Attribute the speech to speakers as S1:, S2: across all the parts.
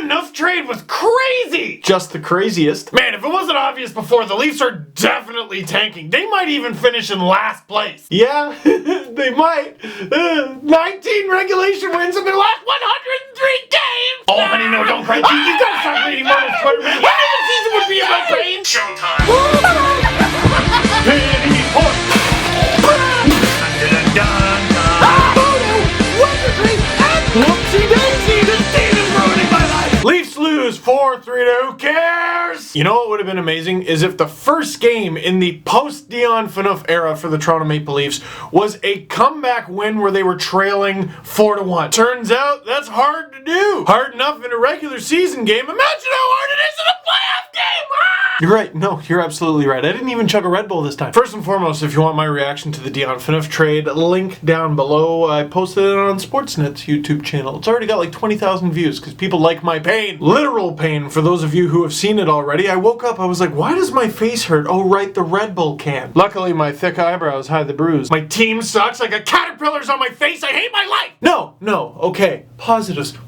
S1: Phaneuf trade was crazy! Just the craziest. Man, if it wasn't obvious before, the Leafs are definitely tanking. They might even finish in last place. Yeah, they might. 19 regulation wins in their last 103 games! Oh, honey, no, don't cry. You gotta start reading Marvel's Twitter, man. I knew the season would be about pain. Showtime. Penny point. Leafs lose 4-3. Who cares? You know what would have been amazing is if the first game in the post-Dion Phaneuf era for the Toronto Maple Leafs was a comeback win where they were trailing 4-1. Turns out that's hard to do. Hard enough in a regular season game. Imagine how hard it is in a playoff game. You're right. No, you're absolutely right. I didn't even chug a Red Bull this time. First and foremost, if you want my reaction to the Dion Phaneuf trade, link down below. I posted it on Sportsnet's YouTube channel. It's already got like 20,000 views because people like my pain. Literal pain for those of you who have seen it already. I woke up, I was like, why does my face hurt? Oh, right, the Red Bull can. Luckily, my thick eyebrows hide the bruise. My team sucks. I got caterpillars on my face. I hate my life. No, okay. Positives.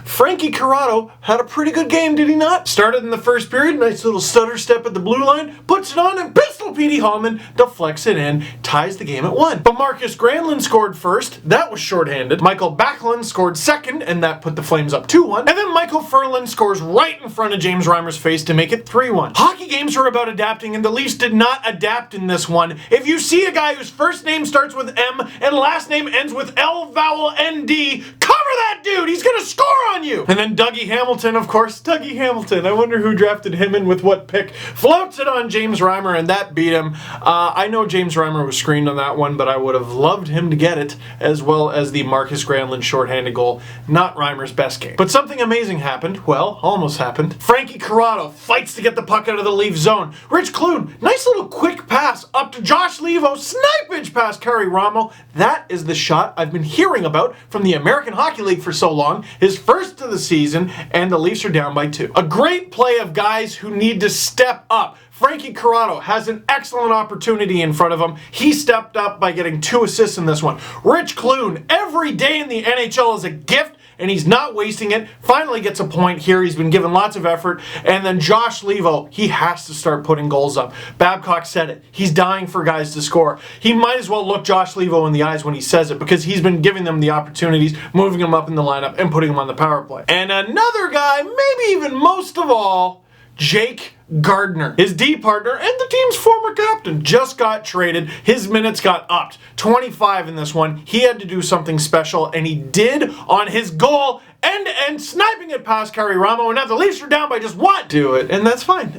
S1: Frankie Corrado had a pretty good game, did he not? Started in the first period, nice little stutter step at the blue line, puts it on, and Pistol Petey Hallman deflects it in, ties the game at 1. But Marcus Granlund scored first, that was shorthanded. Michael Backlund scored second, and that put the Flames up 2-1. And then Michael Ferland scores right in front of James Reimer's face to make it 3-1. Hockey games are about adapting, and the Leafs did not adapt in this one. If you see a guy whose first name starts with M and last name ends with L vowel ND, cover that dude! He's gonna score on you! And then Dougie Hamilton, of course. Dougie Hamilton. I wonder who drafted him in with what pick. Floats it on James Reimer, and that beat him. I know James Reimer was screened on that one, but I would have loved him to get it, as well as the Marcus Granlund shorthanded goal. Not Reimer's best game. But something amazing happened. Well, almost happened. Frankie Corrado fights to get the puck out of the Leaf zone. Rich Clune, nice little quick pass up to Josh Levo. Snipage past Kari Ramo. That is the shot I've been hearing about from the American Hockey League for so long. His first of the season, and the Leafs are down by 2. A great play of guys who need to step up. Frankie Corrado has an excellent opportunity in front of him. He stepped up by getting 2 assists in this one. Rich Clune, every day in the NHL is a gift, and he's not wasting it. Finally gets a point here. He's been given lots of effort. And then Josh Levo, he has to start putting goals up. Babcock said it. He's dying for guys to score. He might as well look Josh Levo in the eyes when he says it, because he's been giving them the opportunities, moving them up in the lineup, and putting them on the power play. And another guy, maybe even most of all, Jake Gardiner. His D partner and the team's former captain just got traded. His minutes got upped. 25 in this one. He had to do something special, and he did on his goal. End-to-end sniping it past Kari Ramo, and now the Leafs are down by just 1. Do it, and that's fine,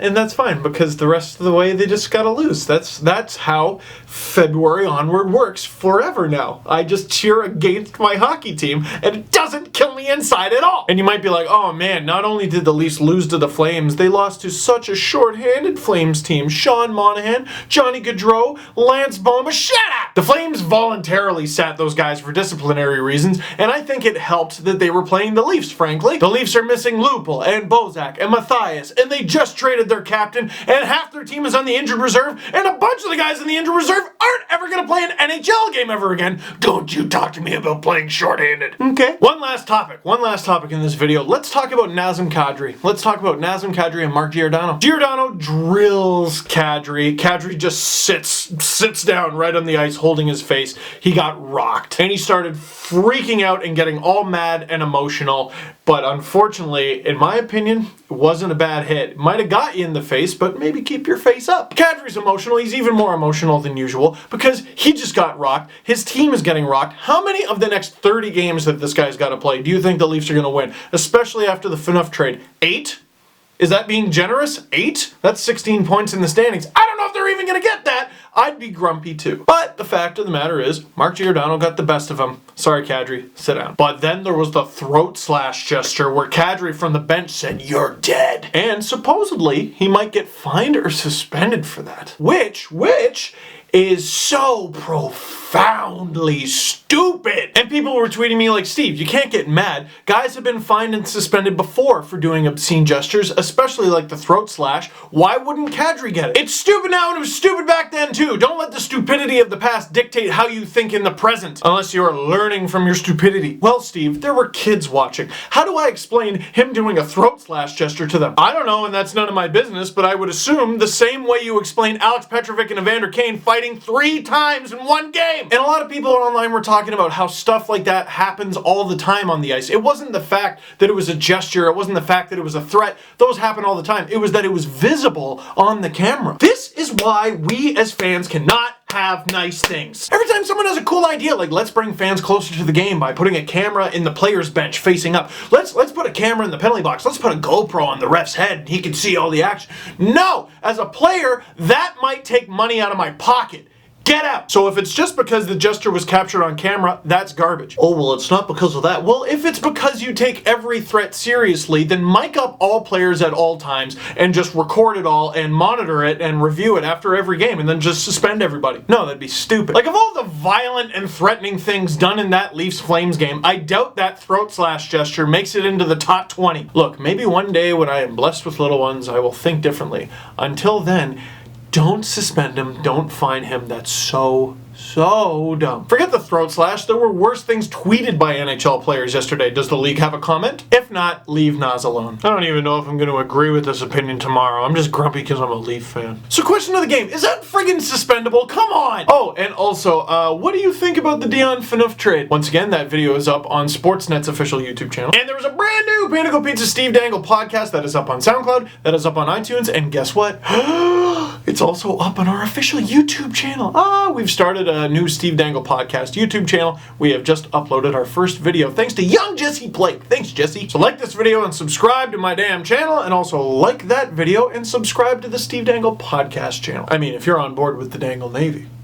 S1: because the rest of the way they just gotta lose. That's how February onward works forever now. I just cheer against my hockey team, and it doesn't kill me inside at all. And you might be like, oh man, not only did the Leafs lose to the Flames, they lost to such a short-handed Flames team. Sean Monahan, Johnny Gaudreau, Lance Boma, shut up! The Flames voluntarily sat those guys for disciplinary reasons, and I think it helped that they were playing the Leafs, frankly. The Leafs are missing Lupul and Bozak and Matthias, and they just traded their captain, and half their team is on the injured reserve, and a bunch of the guys in the injured reserve aren't ever going to play an NHL game ever again. Don't you talk to me about playing shorthanded. Okay. One last topic in this video. Let's talk about Nazem Kadri. Let's talk about Nazem Kadri and Mark Giordano. Giordano drills Kadri. Kadri just sits down right on the ice holding his face. He got rocked, and he started freaking out and getting all mad and emotional. But unfortunately, in my opinion, it wasn't a bad hit. Might have got you in the face, but maybe keep your face up. Kadri's emotional. He's even more emotional than usual because he just got rocked. His team is getting rocked. How many of the next 30 games that this guy's got to play do you think the Leafs are going to win? Especially after the Phaneuf trade. 8? Is that being generous? 8? That's 16 points in the standings. I don't know if they're even going to get that. I'd be grumpy too. But the fact of the matter is, Mark Giordano got the best of him. Sorry, Kadri, sit down. But then there was the throat slash gesture where Kadri from the bench said, "You're dead." And supposedly, he might get fined or suspended for that. Which is so profoundly stupid. And people were tweeting me like, Steve, you can't get mad. Guys have been fined and suspended before for doing obscene gestures, especially like the throat slash. Why wouldn't Kadri get it? It's stupid now and it was stupid back then too. Don't let the stupidity of the past dictate how you think in the present, unless you're learning from your stupidity. Well, Steve, there were kids watching. How do I explain him doing a throat slash gesture to them? I don't know, and that's none of my business, but I would assume the same way you explain Alex Petrovic and Evander Kane fighting 3 times in one game. And a lot of people online were talking about how stuff like that happens all the time on the ice. It wasn't the fact that it was a gesture, it wasn't the fact that it was a threat. Those happen all the time. It was that it was visible on the camera. This is why we as fans cannot have nice things. Every time someone has a cool idea, like let's bring fans closer to the game by putting a camera in the player's bench facing up. Let's put a camera in the penalty box. Let's put a GoPro on the ref's head and he can see all the action. No! As a player, that might take money out of my pocket. Get out! So if it's just because the gesture was captured on camera, that's garbage. Oh, well, it's not because of that. Well, if it's because you take every threat seriously, then mic up all players at all times and just record it all and monitor it and review it after every game and then just suspend everybody. No, that'd be stupid. Like, of all the violent and threatening things done in that Leafs-Flames game, I doubt that throat slash gesture makes it into the top 20. Look, maybe one day when I am blessed with little ones, I will think differently. Until then, don't suspend him, don't fine him. That's so dumb. Forget the throat slash. There were worse things tweeted by NHL players yesterday. Does the league have a comment? If not, leave Nas alone. I don't even know if I'm going to agree with this opinion tomorrow. I'm just grumpy because I'm a Leaf fan. So question of the game, is that friggin' suspendable? Come on! Oh, and also, what do you think about the Dion Phaneuf trade? Once again, that video is up on Sportsnet's official YouTube channel. And there was a brand new Panago Pizza Steve Dangle podcast that is up on SoundCloud, that is up on iTunes, and guess what? It's also up on our official YouTube channel. We've started a new Steve Dangle podcast YouTube channel. We have just uploaded our first video thanks to young Jesse Blake. Thanks, Jesse. So like this video and subscribe to my damn channel, and also like that video and subscribe to the Steve Dangle podcast channel. I mean, if you're on board with the Dangle Navy.